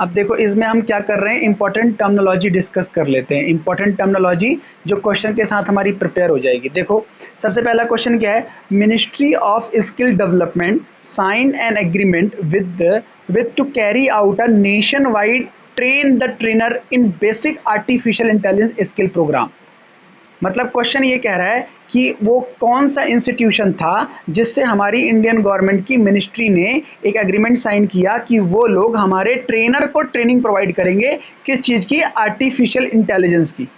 अब देखो इसमें हम क्या कर रहे हैं, इंपॉर्टेंट टर्मिनोलॉजी डिस्कस कर लेते हैं। इंपॉर्टेंट टर्मिनोलॉजी जो क्वेश्चन के साथ हमारी प्रिपेयर हो जाएगी। देखो सबसे पहला क्वेश्चन क्या है, ministry of skill development sign an agreement with to carry out a nationwide train the trainer in basic artificial intelligence skill programme. मतलब क्वेश्चन ये कह रहा है कि वो कौन सा इंस्टीट्यूशन था जिससे हमारी इंडियन गवर्नमेंट की मिनिस्ट्री ने एक एग्रीमेंट साइन किया कि वो लोग हमारे ट्रेनर को ट्रेनिंग प्रोवाइड करेंगे, किस चीज़ की, आर्टिफिशियल इंटेलिजेंस की।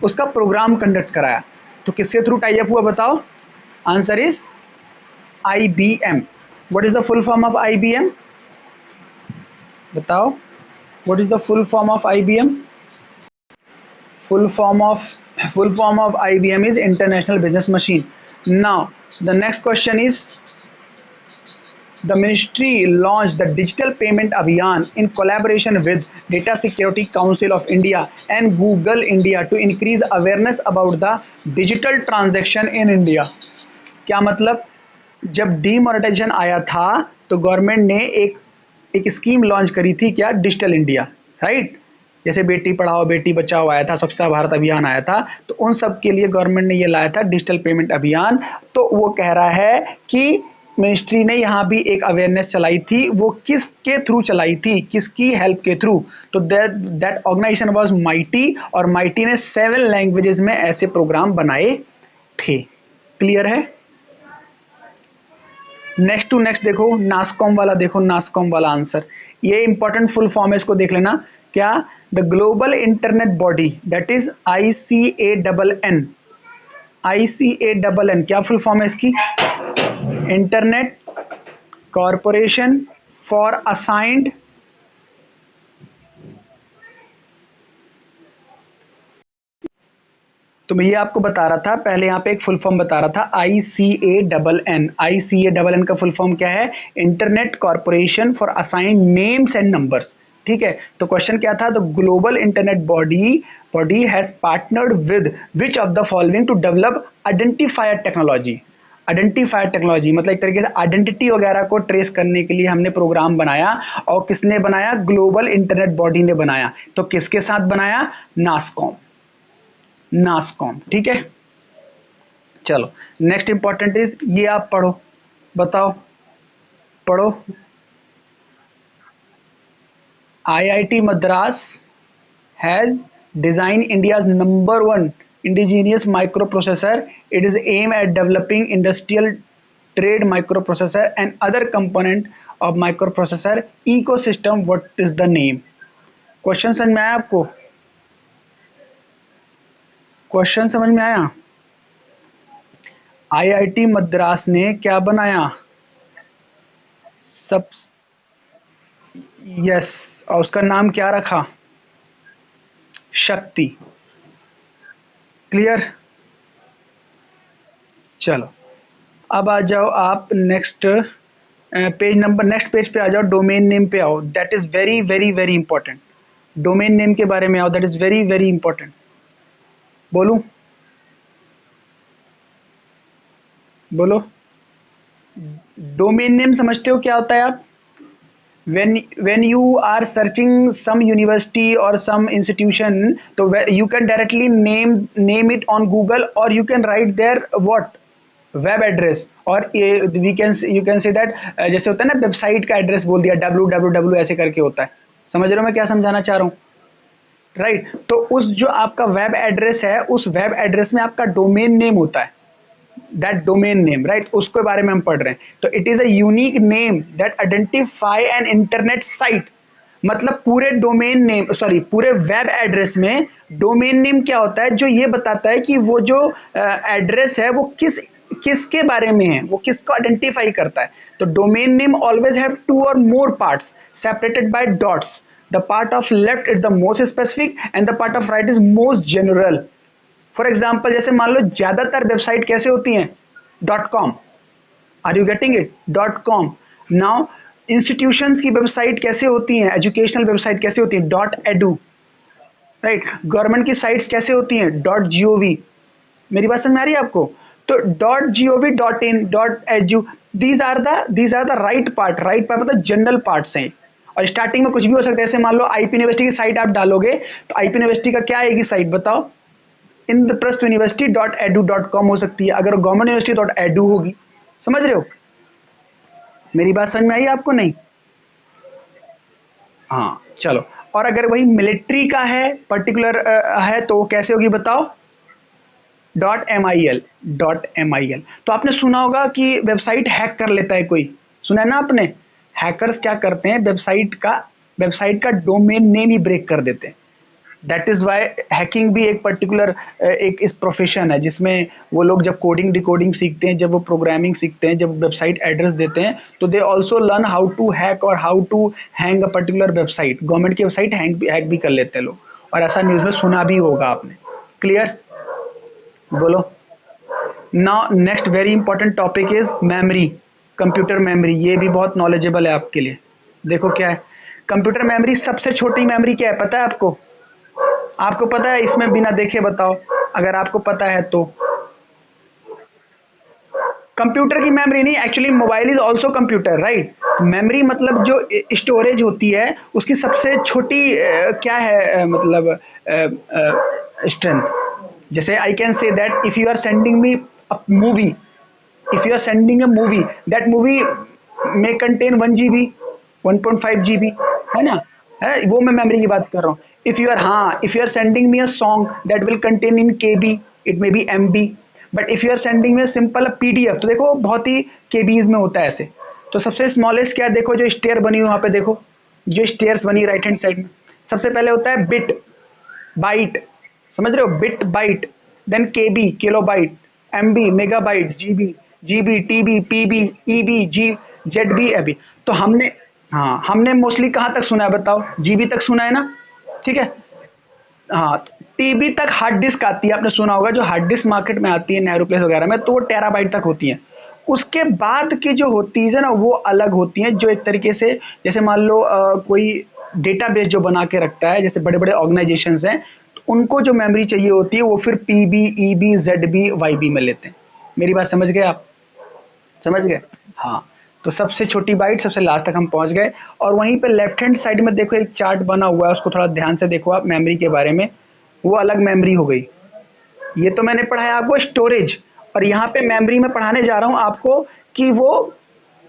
उसका प्रोग्राम कंडक्ट कराया। तो किसके थ्रू टाई अप हुआ बताओ? Answer is IBM। What is the full form of IBM? बताओ, what is the full form of IBM? full form of full form of IBM is International Business Machine. Now the next question is, the ministry launched the Digital Payment Abhiyan in collaboration with Data Security Council of India and Google India to increase awareness about the digital transaction in India। क्या मतलब, जब demonetisation आया था तो government ने एक scheme launch करी थी, क्या, डिजिटल इंडिया, राइट। जैसे बेटी पढ़ाओ बेटी बचाओ आया था, स्वच्छता भारत अभियान आया था, तो उन सब के लिए गवर्नमेंट ने ये लाया था डिजिटल पेमेंट अभियान। तो वो कह रहा है कि मिनिस्ट्री ने यहाँ भी एक अवेयरनेस चलाई थी, वो किसके थ्रू चलाई थी, किसकी हेल्प के थ्रू? तो दैट ऑर्गेनाइजेशन वाज माइटी, और माइटी ने 7 लैंग्वेजेस में ऐसे प्रोग्राम बनाए थे। क्लियर है? नेक्स्ट टू नेक्स्ट देखो, नासकॉम वाला देखो, नासकॉम वाला आंसर, ये इंपॉर्टेंट फुल फॉर्म है, इसको देख लेना। क्या? The global internet body, that is ICANN। ICANN क्या फुल फॉर्म है इसकी? इंटरनेट कॉरपोरेशन फॉर असाइंड तो मैं ये आपको बता रहा था, पहले यहाँ पे एक फुल फॉर्म बता रहा था, ICANN। ICANN का फुल फॉर्म क्या है? Internet corporation for assigned names and numbers. ठीक है, तो क्वेश्चन क्या था? The global internet body has partnered with which of the following to develop identifier technology. Identifier technology मतलब एक तरीके से आइडेंटिटी वगैरह को ट्रेस करने के लिए हमने प्रोग्राम बनाया, और किसने बनाया? ग्लोबल इंटरनेट बॉडी ने बनाया। तो किसके साथ बनाया? नासकॉम। नासकॉम, ठीक है। चलो नेक्स्ट इंपॉर्टेंट इज, ये आप पढ़ो, बताओ, पढ़ो। IIT Madras has design India's number 1 indigenous microprocessor. It is aimed at developing industrial trade microprocessor and other component of microprocessor ecosystem. What is the name? Question समझ में आया आपको? क्वेश्चन समझ में आया? IIT मद्रास ने क्या बनाया? सब, यस, और उसका नाम क्या रखा? शक्ति। क्लियर? चलो अब आ जाओ आप next page number, next page पे आ जाओ, डोमेन नेम पे आओ। That is very very very important. Domain name के बारे में आओ, that is very very important. बोलूं? बोलो, डोमेन नेम समझते हो क्या होता है आप? when you are searching some university or some institution, तो you can directly name it on Google, or you can write their what web address, और we can you can say that, जैसे होता है ना वेबसाइट का address बोल दिया, www ऐसे करके होता है। समझ रहे हो मैं क्या समझाना चाह रहा हूँ? राइट, तो उस जो आपका वेब एड्रेस है, उस वेब एड्रेस में आपका डोमेन नेम होता है, दैट डोमेन नेम, राइट, उसके बारे में हम पढ़ रहे हैं। तो it is a unique name that identify an internet site. मतलब पूरे डोमेन नेम, सॉरी, पूरे वेब एड्रेस में डोमेन नेम क्या होता है? जो ये बताता है कि वो जो एड्रेस है वो किसके बारे में है, वो किसको आइडेंटिफाई करता है। तो domain name always have 2 or more parts separated by dots. The part of left is the most specific and the part of right is most general. For example, जैसे मान लो ज्यादातर वेबसाइट कैसे होती हैं? .com। Are you getting it? .com। Now institutions की website कैसे होती हैं? एजुकेशनल वेबसाइट कैसे होती हैं? .edu, right. गवर्नमेंट की साइट्स कैसे होती हैं? .gov। मेरी बात समझ में आ रही है आपको? तो .gov, .in, .edu, these are the right part. Right part मतलब जनरल पार्ट्स हैं, और स्टार्टिंग में कुछ भी हो सकता है, जैसे मान लो आईपी यूनिवर्सिटी की साइट आप डालोगे तो आईपी यूनिवर्सिटी का क्या आएगी साइट बताओ, Indraprastha university dot edu dot com हो सकती है, अगर गवर्नमेंट यूनिवर्सिटी डॉट एडू होगी। समझ रहे हो? मेरी बात समझ में आई आपको? नहीं? हाँ चलो। और अगर वही मिलिट्री का है पर्टिकुलर है तो कैसे होगी बताओ, .mil। तो आपने सुना होगा कि वेबसाइट हैक कर लेता है कोई, सुना है ना आपने? हैकर्स क्या करते हैं, वेबसाइट का डोमेन नेम ही ब्रेक कर देते हैं। दैट इज वाई हैकिंग भी एक पर्टिकुलर एक इस प्रोफेशन है जिसमें वो लोग जब कोडिंग डिकोडिंग सीखते हैं, जब वो प्रोग्रामिंग सीखते हैं, जब वेबसाइट एड्रेस देते हैं, तो they also learn how to hack और how to hang a particular website. Government की वेबसाइट हैक भी कर लेते हैं लोग, और ऐसा न्यूज़ में सुना भी होगा आपने। क्लियर? बोलो। Now next very important topic is memory, computer memory. ये भी बहुत नॉलेजेबल है आपके लिए। देखो क्या है कंप्यूटर मेमोरी, सबसे छोटी मेमोरी क्या है पता है आपको? आपको पता है इसमें बिना देखे बताओ, अगर आपको पता है तो। कंप्यूटर की मेमोरी नहीं, actually mobile is also computer, right? Memory मतलब जो स्टोरेज होती है उसकी सबसे छोटी क्या है मतलब स्ट्रेंथ। जैसे I can say that if you are sending me a movie, if you are sending a movie, that movie may contain 1 GB, 1.5 GB, है ना? है वो मैं मेमोरी की बात कर रहा हूँ। इफ यू आर, हाँ, if you are sending me a song that will contain in KB, it may be MB। But if you are sending me simple PDF, तो देखो बहुत ही KBs में होता है ऐसे। तो सबसे स्मॉलेस्ट क्या है, देखो जो स्टेयर बनी हुई वहां पे देखो, जो स्टेयर्स बनी राइट हैंड साइड में, सबसे पहले होता है बिट, बाइट, समझ रहे हो? Bit byte, then KB kilobyte, MB megabyte, GB TB PB EB ZB अभी। तो हमने, हाँ हमने मोस्टली कहाँ तक सुना है बताओ, GB तक सुना है ना? ठीक है। हाँ, TB तक हार्ड डिस्क आती है, आपने सुना होगा जो हार्ड डिस्क मार्केट में आती है नेहरू प्लेस वगैरह में, तो वो टेराबाइट तक होती है। उसके बाद की जो होती है ना वो अलग होती है, जो एक तरीके से जैसे मान लो कोई डेटाबेस जो बना के रखता है, जैसे बड़े बड़े ऑर्गेनाइजेशंस हैं, तो उनको जो मेमोरी चाहिए होती है वो फिर PB EB ZB YB में लेते हैं। मेरी बात समझ गए आप? समझ गए? हाँ। तो सबसे छोटी बाइट सबसे लास्ट तक हम पहुंच गए। और वहीं पे लेफ्ट हैंड साइड में देखो एक चार्ट बना हुआ है, उसको थोड़ा ध्यान से देखो आप मेमोरी के बारे में। वो अलग मेमोरी हो गई। ये तो मैंने पढ़ाया आपको स्टोरेज, और यहाँ पे मेमोरी में पढ़ाने जा रहा हूँ आपको कि वो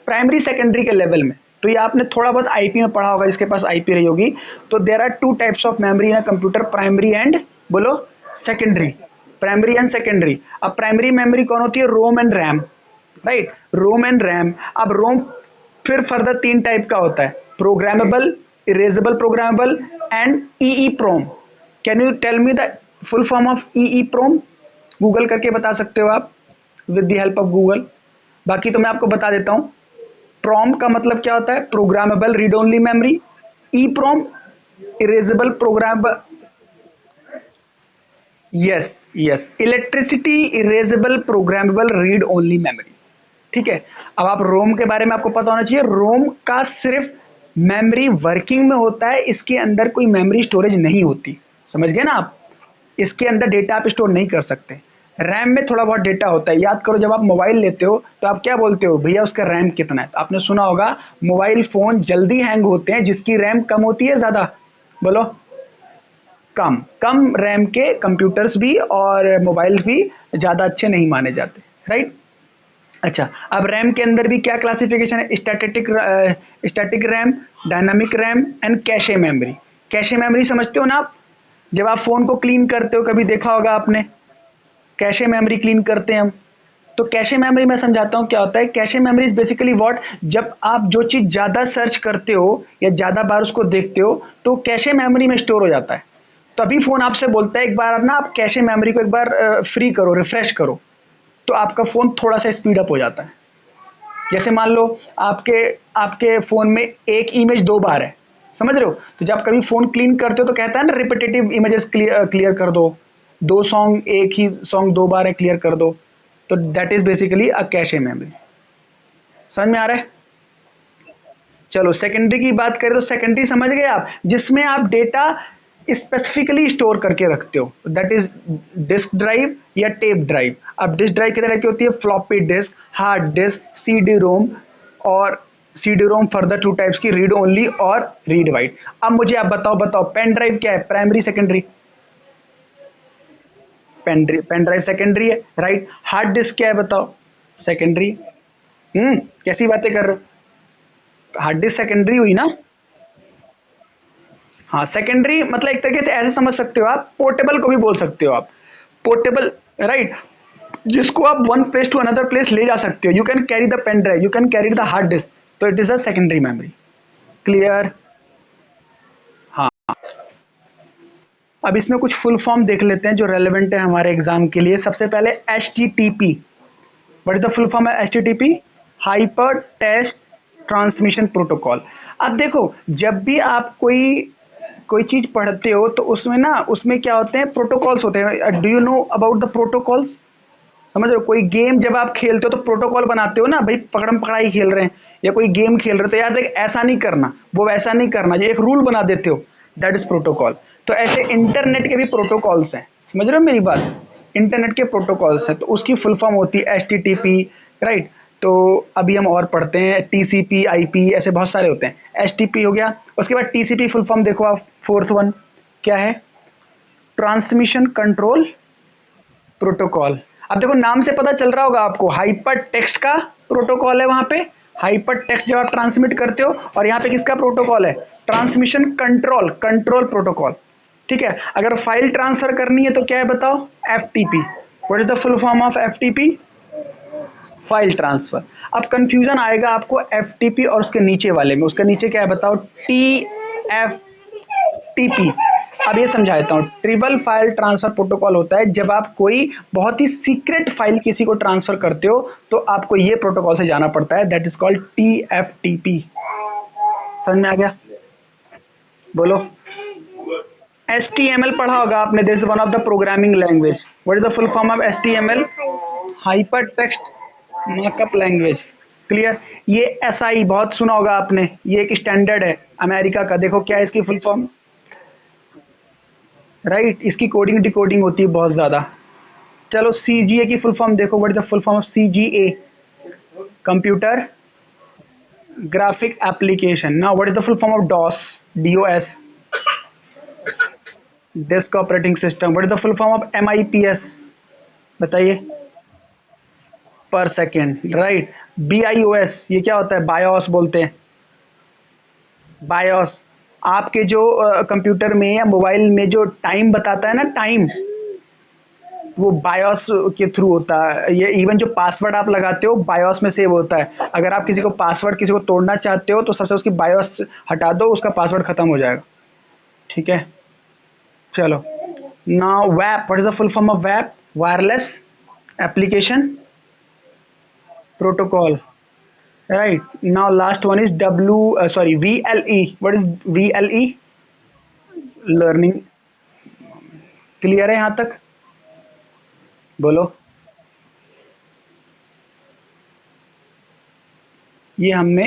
प्राइमरी सेकेंडरी के लेवल में। तो ये आपने थोड़ा बहुत आईपी में पढ़ा होगा, जिसके पास आईपी रही होगी। तो there are two types of memory in computer, primary and बोलो सेकेंडरी। Primary and secondary. अब प्राइमरी मेमोरी कौन होती है? ROM and RAM, right? ROM and RAM. अब रोम फिर फर्दर 3 टाइप का होता है, programmable, erasable programmable and EEPROM. Can you tell me the full form of EEPROM? Google करके बता सकते हो आप with the help of Google, बाकी तो मैं आपको बता देता हूं। प्रोम का मतलब क्या होता है? Programmable read only memory. EPROM erasable programmable, yes yes, electricity erasable programmable read only memory. ठीक है। अब आप रोम के बारे में आपको पता होना चाहिए, रोम का सिर्फ मेमोरी वर्किंग में होता है, इसके अंदर कोई मेमोरी स्टोरेज नहीं होती। समझ गए ना आप? इसके अंदर डेटा आप स्टोर नहीं कर सकते। रैम में थोड़ा बहुत डेटा होता है। याद करो जब आप मोबाइल लेते हो तो आप क्या बोलते हो, भैया उसका रैम कितना है? तो आपने सुना होगा मोबाइल फोन जल्दी हैंग होते हैं जिसकी रैम कम होती है, ज्यादा? बोलो। कम कम रैम के कंप्यूटर्स भी और मोबाइल भी ज्यादा अच्छे नहीं माने जाते, राइट? अच्छा, अब रैम के अंदर भी क्या क्लासिफिकेशन है? Static RAM, dynamic RAM and cache memory. Cache memory समझते हो ना आप? जब आप फोन को क्लीन करते हो, कभी देखा होगा आपने, कैशे मेमोरी क्लीन करते हैं हम। तो कैशे मेमोरी मैं समझाता हूँ क्या होता है। Cache memory is basically what, जब आप जो चीज ज्यादा सर्च करते हो या ज्यादा बार उसको देखते हो तो कैशे मेमोरी में स्टोर हो जाता है। तो अभी फोन आपसे बोलता है एक बार ना आप कैशे मेमोरी को एक बार फ्री करो, रिफ्रेश करो, तो आपका फोन थोड़ा सा स्पीड अप हो जाता है। जैसे मान लो आपके आपके फोन में एक इमेज 2 बार है, समझ रहे हो? तो जब कभी फोन क्लीन करते हो तो कहता है ना रिपीटेटिव इमेजेस क्लियर कर दो, 2 सॉन्ग, एक ही सॉन्ग 2 बार है, क्लियर कर दो। तो that is basically a cache memory. समझ में आ रहा है? चलो सेकेंडरी की बात करें तो सेकेंडरी समझ गए आप, जिसमें आप डेटा स्पेसिफिकली स्टोर करके रखते हो, दैट इज डिस्क ड्राइव या टेप ड्राइव। अब डिस्क ड्राइव कितने तरह की होती है? Floppy disk, hard disk, CD ROM और C D ROM further two types की, रीड ओनली और रीड वाइट। अब मुझे आप बताओ बताओ पेन ड्राइव क्या है, primary secondary? Pen drive secondary है, राइट। हार्ड डिस्क क्या है बताओ? सेकेंडरी। कैसी बातें कर रहे हो? हार्ड डिस्क सेकेंडरी हुई ना? हाँ, सेकेंडरी मतलब एक तरीके से ऐसे समझ सकते हो आप, पोर्टेबल को भी बोल सकते हो आप, पोर्टेबल, राइट। जिसको आप one place to another place ले जा सकते हो, you can carry the pen drive, you can carry the hard disk, तो it is a secondary memory. Clear? हाँ। अब इसमें कुछ फुल फॉर्म देख लेते हैं जो रेलेवेंट है हमारे एग्जाम के लिए। सबसे पहले H T T P. What is the full form है H T T P? Hypertext transmission protocol. अब देखो, जब भी आप कोई कोई चीज पढ़ते हो तो उसमें ना, उसमें क्या होते हैं, प्रोटोकॉल्स होते हैं। Do you know about the protocols? समझ रहे हो? कोई गेम जब आप खेलते हो तो प्रोटोकॉल बनाते हो ना, भाई पकड़म पकड़ाई खेल रहे हैं या कोई गेम खेल रहे हो तो याद है कि ऐसा नहीं करना, वो वैसा नहीं करना, ये एक रूल बना देते हो, दैट इज प्रोटोकॉल। तो ऐसे इंटरनेट के भी प्रोटोकॉल्स हैं, समझ रहे हो मेरी बात? इंटरनेट के प्रोटोकॉल्स हैं तो उसकी फुल फॉर्म होती है H T T P, right. तो अभी हम और पढ़ते हैं, T C P, I P, ऐसे बहुत सारे होते हैं। एच टी पी हो गया, उसके बाद T C P full form देखो आप, फोर्थ वन क्या है? Transmission control protocol. अब देखो नाम से पता चल रहा होगा आपको, हाइपर टेक्स्ट का प्रोटोकॉल है वहां पे। हाइपर टेक्स्ट जब आप ट्रांसमिट करते हो, और यहाँ पे किसका प्रोटोकॉल है? Transmission control, control protocol. ठीक है, अगर फाइल ट्रांसफर करनी है तो क्या है बताओ? F T P. What is the full form of F T P? File transfer. अब कंफ्यूजन आएगा आपको एफ टी पी और उसके नीचे वाले में, उसके नीचे क्या है बताओ? T F TP. अब ये समझा देता हूँ, ट्रिपल फाइल ट्रांसफर प्रोटोकॉल होता है जब आप कोई बहुत ही सीक्रेट फाइल किसी को ट्रांसफर करते हो तो आपको ये प्रोटोकॉल से जाना पड़ता है, दैट इज कॉल्ड टीएफटीपी। समझ में आ गया? बोलो। एच टी एम एल पढ़ा होगा आपने, this one of the programming language. What is the full form of H T M L? Hyper text markup language. Clear? ये एस आई बहुत सुना होगा आपने, ये एक स्टैंडर्ड है अमेरिका का। देखो क्या है इसकी फुल फॉर्म, राइट। इसकी कोडिंग डिकोडिंग होती है बहुत ज्यादा। चलो सी जी ए की फुल फॉर्म देखो, what is the full form of C G A? Computer graphic application. Now what is the full form of DOS? D O S? Desk operating system. What is the full form of M I P S? बताइए। Per second, right. B I O S, ये क्या होता है? BIOS बोलते हैं, BIOS. आपके जो computer में या मोबाइल में जो टाइम बताता है ना, टाइम, वो बायोस के थ्रू होता है। ये इवन जो पासवर्ड आप लगाते हो बायोस में सेव होता है। अगर आप किसी को पासवर्ड, किसी को तोड़ना चाहते हो तो सबसे उसकी बायोस हटा दो, उसका पासवर्ड खत्म हो जाएगा। ठीक है, चलो। नाउ वैप, what is the full form of वैप? Wireless application protocol, right. Now last one is W, sorry, V L E. What is V L E? Learning. Clear है यहां तक? बोलो। ये हमने